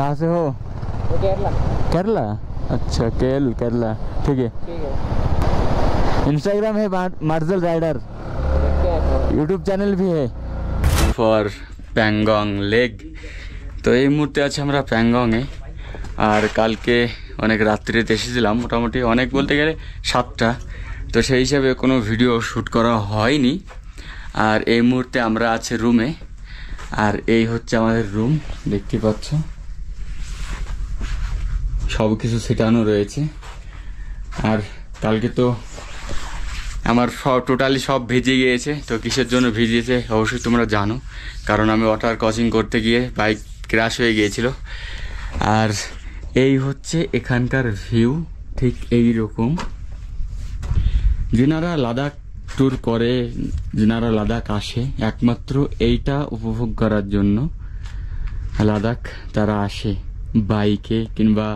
कहाँ से हो? केरला। केरला? अच्छा, केरला, ठीक है। इंस्टाग्राम है मार्शल राइडर, यूट्यूब चैनल भी है। For Pangong lake. তো এই মুহূর্তে আছে আমরা প্যাংগংয়ে। আর কালকে অনেক রাত্রিতে এসেছিলাম, মোটামুটি অনেক বলতে গেলে 7টা, তো সেই হিসাবে কোনো ভিডিও শ্যুট করা হয়নি। আর এই মুহূর্তে আমরা আছি রুমে, আর এই হচ্ছে আমাদের রুম, দেখতে পাচ্ছ সব কিছু সেটানো রয়েছে। আর কালকে তো আমার টোটালি সব ভিজে গিয়েছে। তো কিসের জন্য ভিজিয়েছে অবশ্যই তোমরা জানো, কারণ আমি ওয়াটার ক্রসিং করতে গিয়ে বাইক ক্র্যাশ হয়ে গিয়েছিল। আর এই হচ্ছে এখানকার ভিউ, ঠিক এই রকম। যেনারা লাদাখ ট্যুর করে, যেনারা লাদাখ আসে, একমাত্র এইটা উপভোগ করার জন্য লাদাখ তারা আসে, বাইকে কিংবা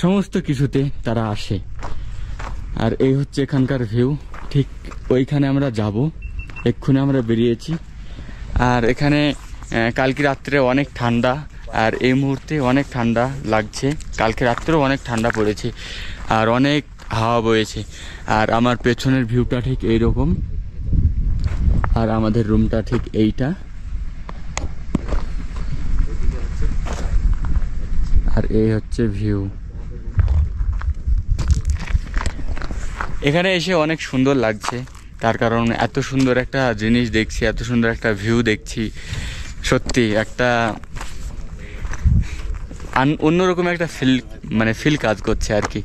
সমস্ত কিছুতে তারা আসে। আর এই হচ্ছে এখানকার ভিউ, ঠিক ওইখানে আমরা যাব, এক্ষুনি আমরা বেরিয়েছি। আর এখানে কালকে রাত্রে অনেক ঠান্ডা, আর এই মুহূর্তে অনেক ঠান্ডা লাগছে। কালকে রাত্রেও অনেক ঠান্ডা পড়েছে আর অনেক হাওয়া বয়েছে। আর আমার পেছনের ভিউটা ঠিক এইরকম, আর আমাদের রুমটা ঠিক এইটা। আর এই হচ্ছে ভিউ। এখানে এসে অনেক সুন্দর লাগছে, তার কারণ এত সুন্দর একটা জিনিস দেখছি, এত সুন্দর একটা ভিউ দেখছি, সত্যি একটা অন্যরকম একটা ফিল কাজ করছে আর কি।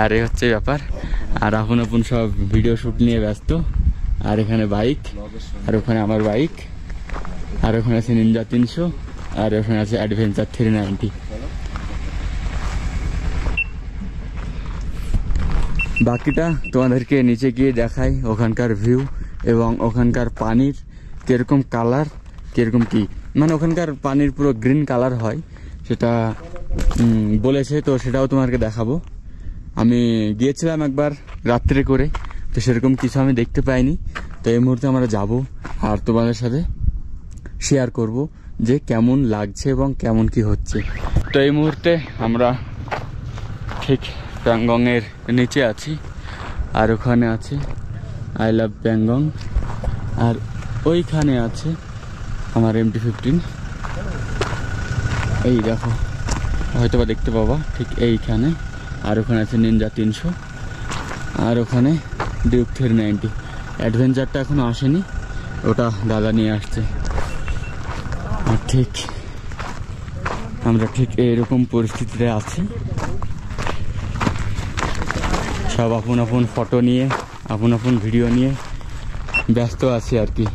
আর এই হচ্ছে ব্যাপার। আর আপন সব ভিডিও শ্যুট নিয়ে ব্যস্ত। আর এখানে বাইক, আর ওখানে আমার বাইক, আর ওখানে আছে নিনজা 300, আর ওখানে আছে অ্যাডভেঞ্চার 390। বাকিটা তোমাদেরকে নিচে গিয়ে দেখাই, ওখানকার ভিউ এবং ওখানকার পানির কিরকম কালার, কিরকম কি, মানে ওখানকার পানির পুরো গ্রিন কালার হয়, সেটা বলেছে, তো সেটাও তোমাদেরকে দেখাবো। আমি গিয়েছিলাম একবার রাত্রে করে, তো সেরকম কিছু আমি দেখতে পাইনি। তো এই মুহূর্তে আমরা যাব আর তোমাদের সাথে শেয়ার করব যে কেমন লাগছে এবং কেমন কি হচ্ছে। তো এই মুহূর্তে আমরা ঠিক প্যাংগংয়ের নিচে আছি, আর ওখানে আছে আই লাভ প্যাংগং, আর ওইখানে আছে আমার MT-15। এই দেখো, হয়তো বা দেখতে পাবা ঠিক এইখানে। আর ওখানে আছে নিনজা 300, আর ওখানে ডিউক 390। অ্যাডভেঞ্চারটা এখনো আসেনি, ওটা দাদা নিয়ে আসছে। আর ঠিক আমরা ঠিক এইরকম পরিস্থিতিতে আছি, সব আপন ফটো নিয়ে, আপন ভিডিও নিয়ে ব্যস্ত আছি আর কি।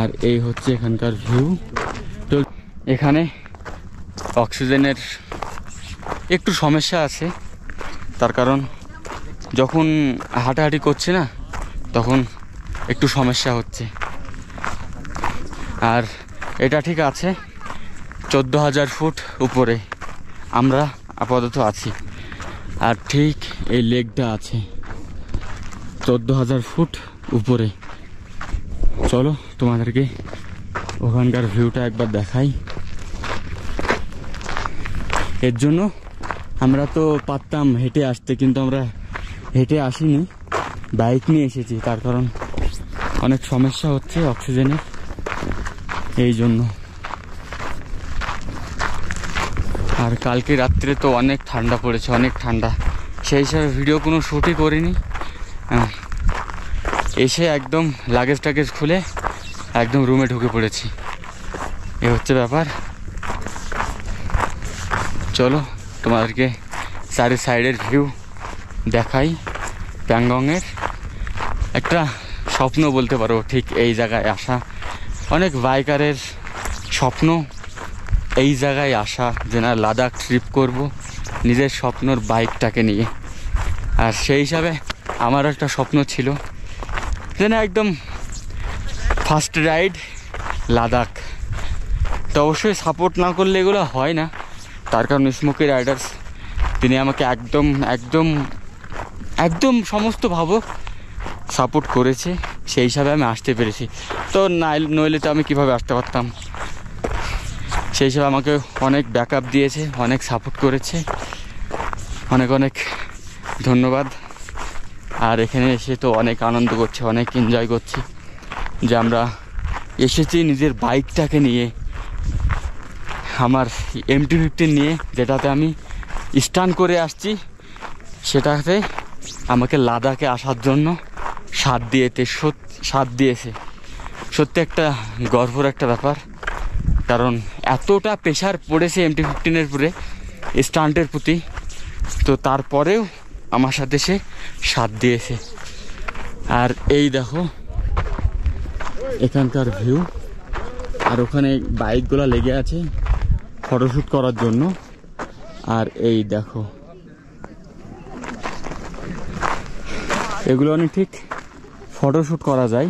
আর এই হচ্ছে এখানকার ভিউ। তো এখানে অক্সিজেনের একটু সমস্যা আছে, তার কারণ যখন হাঁটাহাঁটি করছে না, তখন একটু সমস্যা হচ্ছে। আর এটা ঠিক আছে 14,000 ফুট উপরে আমরা আপাতত আছি। আর ঠিক এই লেকটা আছে 14,000 ফুট উপরে। চলো তোমাদেরকে ওখানকার ভিউটা একবার দেখাই। এর জন্য আমরা তো পারতাম হেঁটে আসতে, কিন্তু আমরা হেঁটে আসিনি, বাইক নিয়ে এসেছি, তার কারণ অনেক সমস্যা হচ্ছে অক্সিজেনের, এই জন্য। আর কালকে রাত্রে তো অনেক ঠান্ডা পড়েছে, অনেক ঠান্ডা, সেই হিসাবে ভিডিও কোনো শ্যুটই করিনি। এসে একদম লাগেজ টাগেজ খুলে একদম রুমে ঢুকে পড়েছি, এ হচ্ছে ব্যাপার। চলো তোমাদেরকে চারি সাইডের ভিউ দেখাই। প্যাংগংয়ের একটা স্বপ্ন বলতে পারো ঠিক এই জায়গায় আসা, অনেক বাইকারের স্বপ্ন এই জায়গায় আসা, যে না লাদাখ ট্রিপ করব নিজের স্বপ্নর বাইকটাকে নিয়ে। আর সেই হিসাবে আমার একটা স্বপ্ন ছিল যে না একদম ফার্স্ট রাইড লাদাখ। তো অবশ্যই সাপোর্ট না করলে এগুলো হয় না, তার কারণ স্মোকি রাইডার্স তিনি আমাকে একদম একদম একদম সমস্তভাবে সাপোর্ট করেছে, সেই হিসাবে আমি আসতে পেরেছি। তো নইলে তো আমি কীভাবে আসতে পারতাম, সেই হিসাবে আমাকে অনেক ব্যাকআপ দিয়েছে, অনেক সাপোর্ট করেছে, অনেক অনেক ধন্যবাদ। আর এখানে এসে তো অনেক আনন্দ করছে, অনেক এনজয় করছি যে আমরা এসেছি নিজের বাইকটাকে নিয়ে, আমার MT-15 নিয়ে, যেটাতে আমি স্টান্ট করে আসছি, সেটাতে আমাকে লাদাখে আসার জন্য সাথ দিয়েছে। সত্যি একটা গর্বর একটা ব্যাপার, কারণ এতটা প্রেশার পড়েছে MT-15-এর উপরে স্টান্টের প্রতি, তো তারপরেও আমার সাথে সে সাথ দিয়েছে। আর এই দেখো এখানকার ভিউ, আর ওখানে বাইকগুলো লেগে আছে ফটোশ্যুট করার জন্য। আর এই দেখো এগুলো অনেক ঠিক ফটোশ্যুট করা যায়,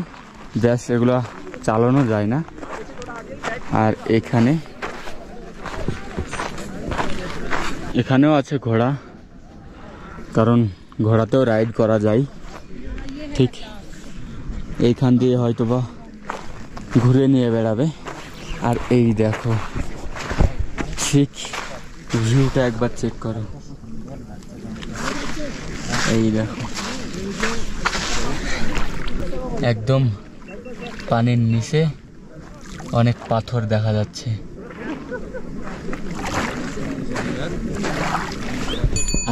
ব্যাস এগুলো চালানো যায় না। আর এখানেও আছে ঘোড়া, কারণ ঘোড়াতেও রাইড করা যায়। ঠিক এইখান দিয়ে হয়তো বা ঘুরে নিয়ে বেড়াবে। আর এই দেখো ঠিক ভিউটা একবার চেক করো, এই দেখো একদম পানির নিচে অনেক পাথর দেখা যাচ্ছে।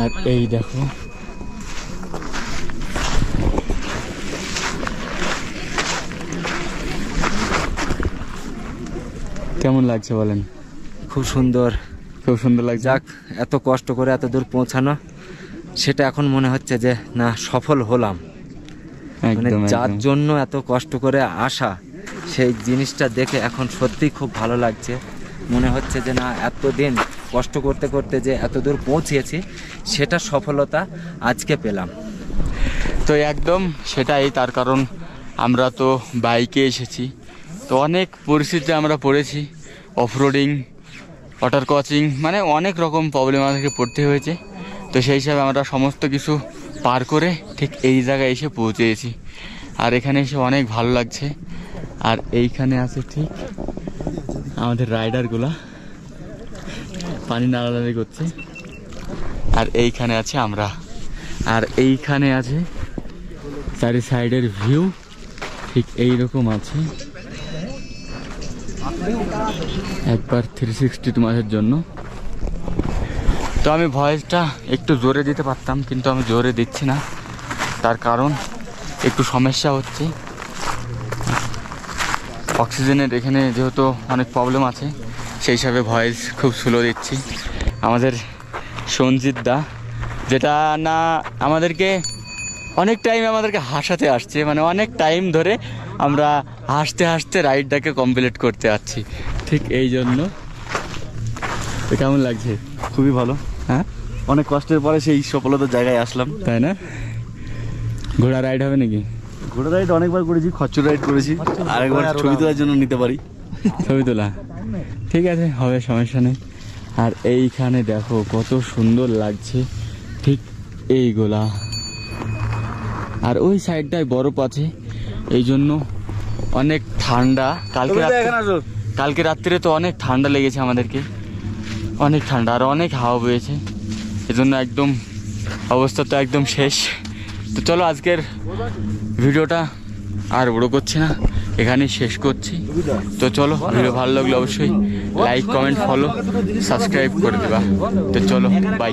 আর এই দেখো কেমন লাগছে বলেন? খুব সুন্দর, খুব সুন্দর লাগছে। যাক, এত কষ্ট করে এত দূর পৌঁছানো, সেটা এখন মনে হচ্ছে যে না, সফল হলাম। মানে যার জন্য এত কষ্ট করে আসা, সেই জিনিসটা দেখে এখন সত্যি খুব ভালো লাগছে। মনে হচ্ছে যে না, এতদিন কষ্ট করতে করতে যে এত দূর পৌঁছেছি, সেটা সফলতা আজকে পেলাম। তো একদম সেটাই, তার কারণ আমরা তো বাইকে এসেছি, তো অনেক পরিস্থিতিতে আমরা পড়েছি, অফরোডিং, ওয়াটার ক্রসিং, মানে অনেক রকম প্রবলেম আমাদেরকে পড়তে হয়েছে। তো সেই হিসাবে আমরা সমস্ত কিছু পার করে ঠিক এই জায়গায় এসে পৌঁছেছি। আর এখানে এসে অনেক ভালো লাগছে। আর এইখানে আছে ঠিক আমাদের রাইডারগুলা পানি নাড়ানাড়ি করছে, আর এইখানে আছে আমরা। আর এইখানে আছে চারি সাইডের ভিউ ঠিক এইরকম আছে, একবার 360 তোমাদের জন্য। তো আমি ভয়েসটা একটু জোরে দিতে পারতাম, কিন্তু আমি জোরে দিচ্ছি না, তার কারণ একটু সমস্যা হচ্ছে অক্সিজেনের এখানে, যেহেতু অনেক প্রবলেম আছে, সেই হিসাবে ভয়েস খুব স্লো দিচ্ছি। আমাদের সঞ্জিত দা, যেটা না আমাদেরকে অনেক টাইম আমাদেরকে হাসাতে আসছে, মানে অনেক টাইম ধরে আমরা হাসতে হাসতে রাইডটাকে কমপ্লিট করতে যাচ্ছি। ঠিক এই জন্য কেমন লাগছে? খুবই ভালো। হ্যাঁ, অনেক কষ্টের পরে সেই সফলতার জায়গায় আসলাম, তাই না? ঘোড়া রাইড হবে নাকি? ঘোড়া রাইড অনেকবার করেছি, খচ্চর রাইড করেছি, আরেকবার ছবি তোলার জন্য নিতে পারি। ছবি তোলা ঠিক আছে, হবে, সমস্যা নেই। আর এইখানে দেখো কত সুন্দর লাগছে ঠিক এইগুলা, আর ওই সাইডটায় বরফ আছে, এই জন্য অনেক ঠান্ডা। কালকে রাত্রে তো অনেক ঠান্ডা লেগেছে আমাদেরকে, অনেক ঠান্ডা, আর অনেক হাওয়া বয়েছে, এজন্য একদম অবস্থা তো একদম শেষ। তো চলো আজকের ভিডিওটা আর বড় করছি না, এখানেই শেষ করছি। তো চলো, ভিডিও ভালো লাগলে অবশ্যই লাইক, কমেন্ট, ফলো, সাবস্ক্রাইব করে দেবা। তো চলো, বাই।